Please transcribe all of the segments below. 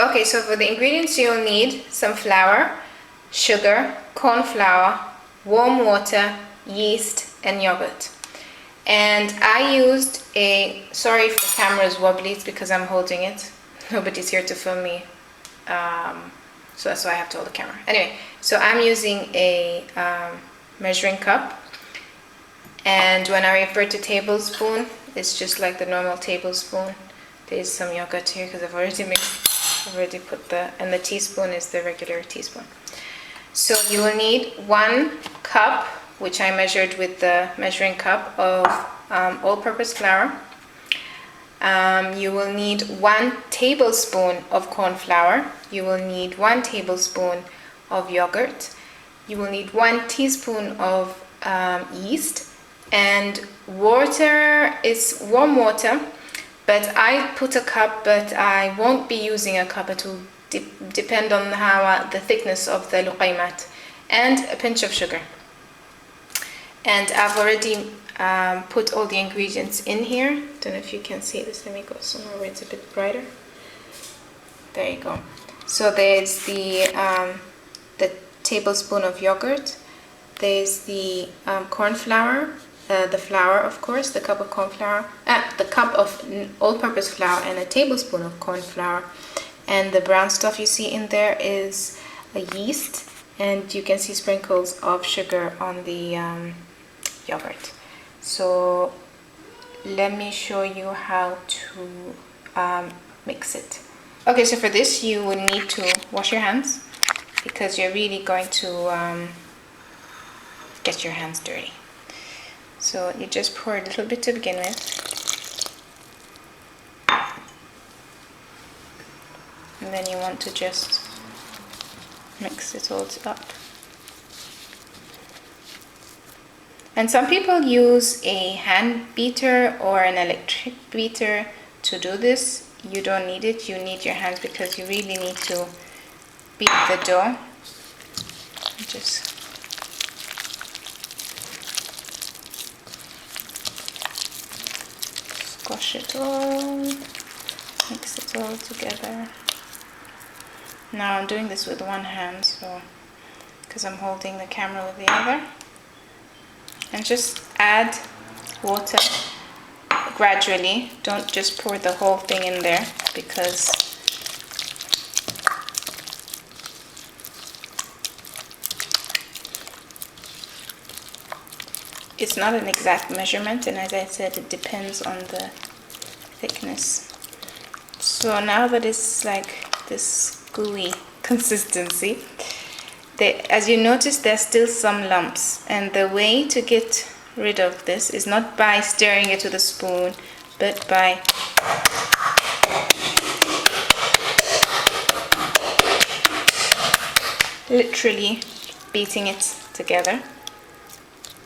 Okay, so for the ingredients you'll need some flour, sugar, corn flour, warm water, yeast, and yogurt. And I used a, sorry if the camera is wobbly, it's because I'm holding it. Nobody's here to film me, so that's why I have to hold the camera. Anyway, so I'm using a measuring cup, and when I refer to tablespoon, it's just like the normal tablespoon. There's some yogurt here because I've already mixed, I've already put and the teaspoon is the regular teaspoon. So you will need 1 cup, which I measured with the measuring cup, of all-purpose flour. You will need 1 tablespoon of corn flour. You will need 1 tablespoon of yogurt. You will need 1 teaspoon of yeast, and water is warm water, but I put a cup, but I won't be using a cup. It will depend on how the thickness of the luqaimat, and a pinch of sugar. And I've already put all the ingredients in here. Don't know if you can see this. Let me go somewhere where it's a bit brighter. There you go. So there's the tablespoon of yogurt. There's the corn flour, the flour, of course, the cup of corn flour, the cup of all-purpose flour, and a tablespoon of corn flour. And the brown stuff you see in there is a yeast, and you can see sprinkles of sugar on the yogurt. So let me show you how to mix it. Okay, so for this you will need to wash your hands, because you're really going to get your hands dirty. So you just pour a little bit to begin with, and then you want to just mix it all up. And some people use a hand beater or an electric beater to do this. You don't need it, you need your hands, because you really need to beat the dough. Just squash it all, mix it all together. Now I'm doing this with one hand, so because I'm holding the camera with the other. And just add water gradually. Don't just pour the whole thing in there, because it's not an exact measurement, and as I said, it depends on the thickness. So now that it's like this gooey consistency, as you notice, there's still some lumps, and the way to get rid of this is not by stirring it with a spoon, but by literally beating it together.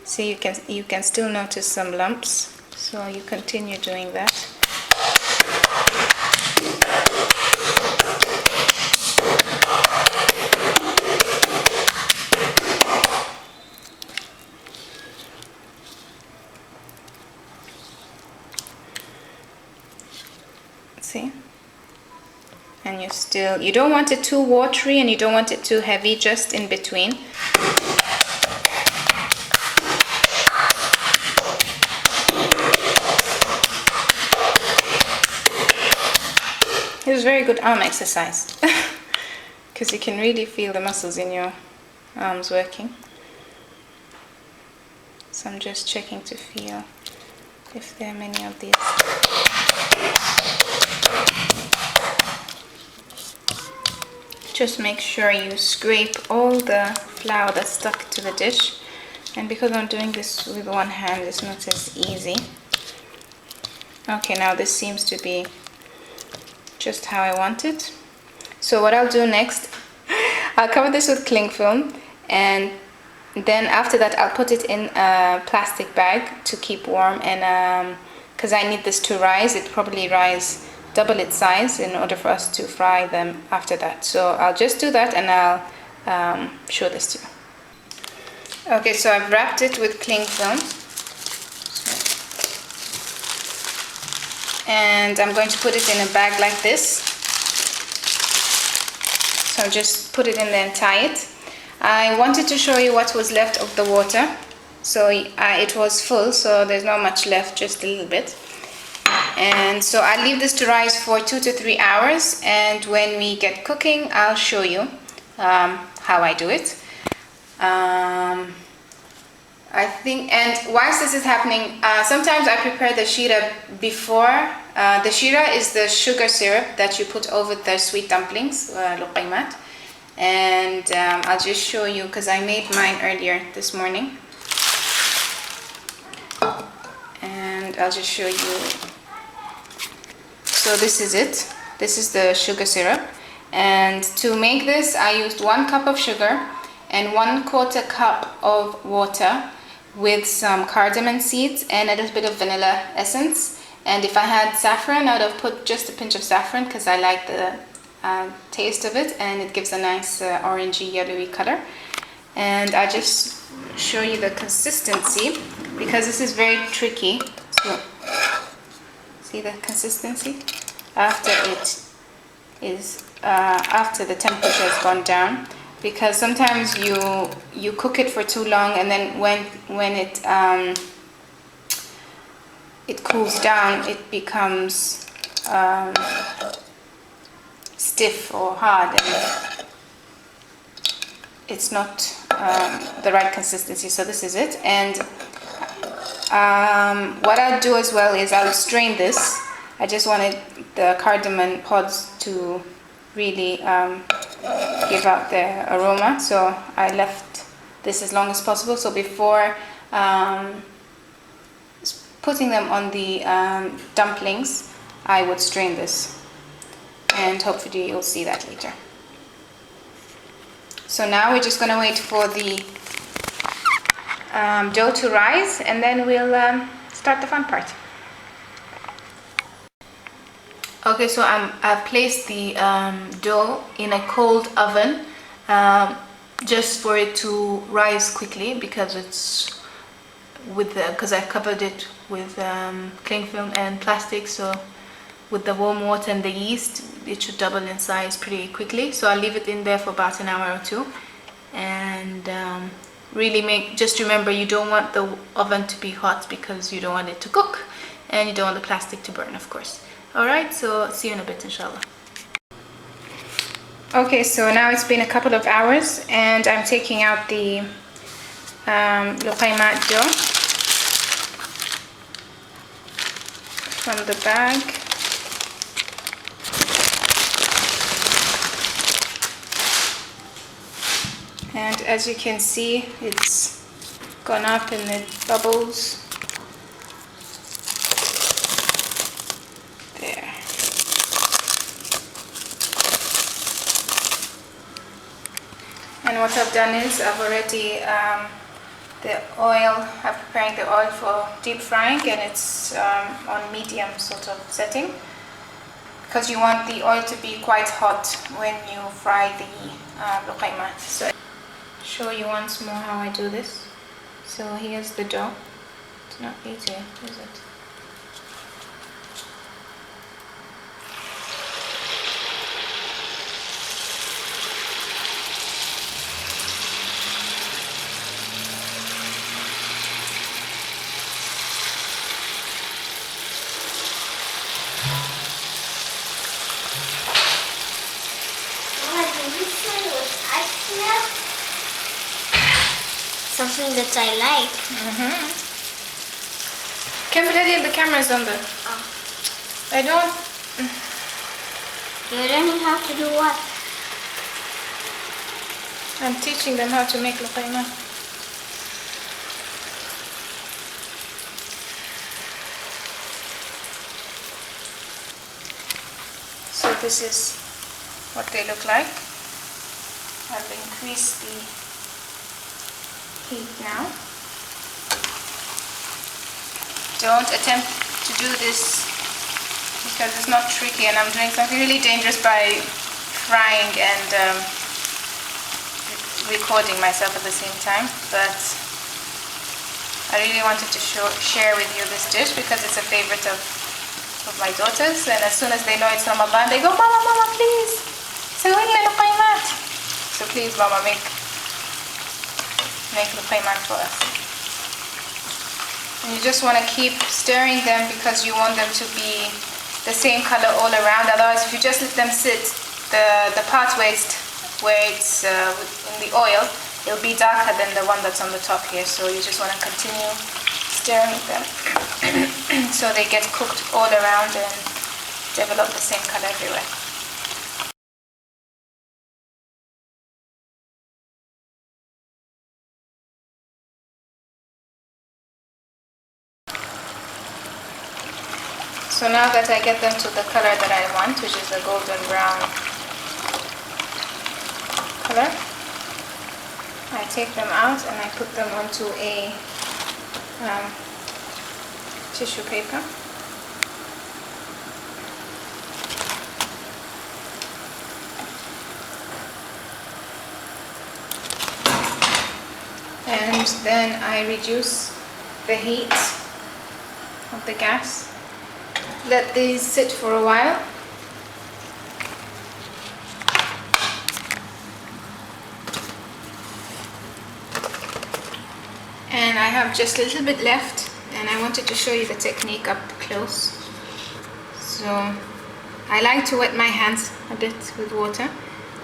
So you can still notice some lumps, so you continue doing that. See? And you don't want it too watery and you don't want it too heavy, just in between. It was very good arm exercise, because you can really feel the muscles in your arms working. So I'm just checking to feel if there are many of these. Just make sure you scrape all the flour that's stuck to the dish, and because I'm doing this with one hand, it's not as easy. Okay, now this seems to be just how I want it. So what I'll do next, I'll cover this with cling film, and then after that I'll put it in a plastic bag to keep warm, and because I need this to rise, it probably rise double its size in order for us to fry them after that. So I'll just do that, and I'll show this to you. Okay, so I've wrapped it with cling film, and I'm going to put it in a bag like this. So I'll just put it in there and tie it. I wanted to show you what was left of the water. So it was full, so there's not much left, just a little bit. And so I leave this to rise for 2 to 3 hours, and when we get cooking, I'll show you how I do it. I think, and whilst this is happening, sometimes I prepare the shira before. The shira is the sugar syrup that you put over the sweet dumplings, luqaimat. And I'll just show you, because I made mine earlier this morning. And I'll just show you. So this is it. This is the sugar syrup. And to make this, I used 1 cup of sugar and 1/4 cup of water with some cardamom seeds and a little bit of vanilla essence. And if I had saffron, I would have put just a pinch of saffron because I like the taste of it, and it gives a nice orangey yellowy color. And I just show you the consistency because this is very tricky. So see the consistency after it is after the temperature has gone down, because sometimes you cook it for too long, and then when it cools down, it becomes stiff or hard, and it's not the right consistency. So this is it. And what I'll do as well is I'll strain this. I just wanted the cardamom pods to really give out the aroma, so I left this as long as possible. So before putting them on the dumplings, I would strain this, and hopefully you'll see that later. So now we're just going to wait for the dough to rise, and then we'll start the fun part. Okay, so I've placed the dough in a cold oven just for it to rise quickly, because it's because I've covered it with cling film and plastic. So with the warm water and the yeast, it should double in size pretty quickly. So I'll leave it in there for about an hour or two, and really just remember, you don't want the oven to be hot because you don't want it to cook, and you don't want the plastic to burn, of course. Alright, so see you in a bit, inshallah. Okay, so now it's been a couple of hours, and I'm taking out the luqaimat dough from the bag. And as you can see, it's gone up and it bubbles. There. And what I've done is I've already I'm preparing the oil for deep frying, and it's on medium sort of setting, because you want the oil to be quite hot when you fry the luqaimat. So show you once more how I do this. So here's the dough. It's not easy, is it? Something that I like. Can the camera's on there. Oh. I don't. You're learning how to do what? I'm teaching them how to make luqaimat. So this is what they look like. I've increased the heat now. Don't attempt to do this because it's not tricky, and I'm doing something really dangerous by frying and recording myself at the same time. But I really wanted to share with you this dish because it's a favorite of my daughters, and as soon as they know it's Ramadan, they go, "Mama, Mama, please سوي لنا لقيمات. So please Mama, make لقيمات for us. And you just want to keep stirring them because you want them to be the same color all around. Otherwise, if you just let them sit, the part where it's in the oil, it'll be darker than the one that's on the top here. So you just want to continue stirring them so they get cooked all around and develop the same color everywhere. So now that I get them to the color that I want, which is the golden brown color, I take them out and I put them onto a tissue paper. And then I reduce the heat of the gas. Let these sit for a while. And I have just a little bit left, and I wanted to show you the technique up close. So I like to wet my hands a bit with water,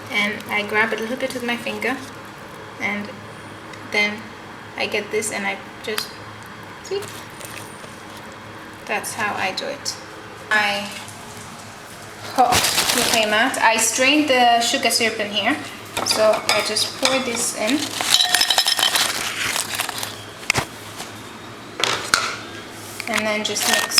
and I grab a little bit with my finger, and then I get this and I just see. That's how I do it. My hot Luqaimat. I strained the sugar syrup in here, so I just pour this in. And then just mix.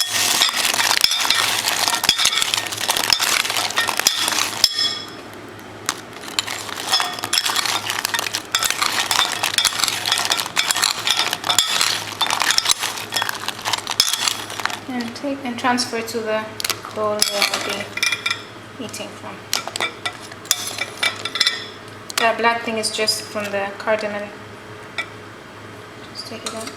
And take and transfer to the bowl where I'll be eating from. That black thing is just from the cardamom. Just take it out.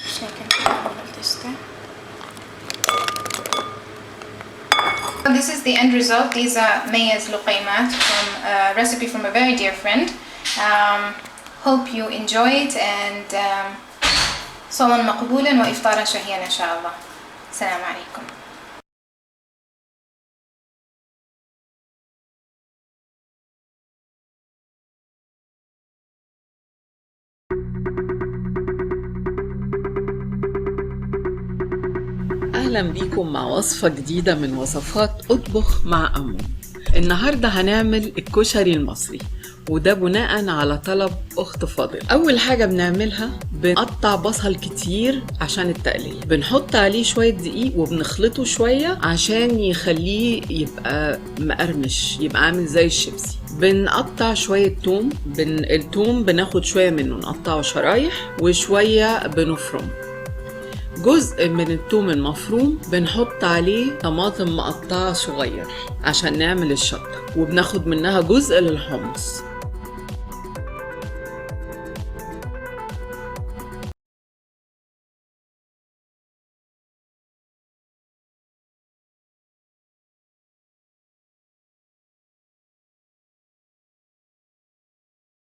Actually, I can put all of this there. This is the end result. These are Maya's Luqaimat from a recipe from a very dear friend. Hope you enjoy it, and صوما مقبولا وإفطارا شهيا إن شاء الله. السلام عليكم. أهلا بيكم مع وصفة جديدة من وصفات أطبخ مع أمو. النهاردة هنعمل الكشري المصري، وده بناء على طلب أخت فاضل. أول حاجة بنعملها بنقطع بصل كتير عشان التقلية، بنحط عليه شوية دقيق وبنخلطه شوية عشان يخليه يبقى مقرمش، يبقى عامل زي الشيبسي. بنقطع شوية توم، التوم بناخد شوية منه نقطعه شرايح وشوية بنفرم. جزء من الثوم المفروم بنحط عليه طماطم مقطعة صغير عشان نعمل الشطة، وبناخد منها جزء للحمص.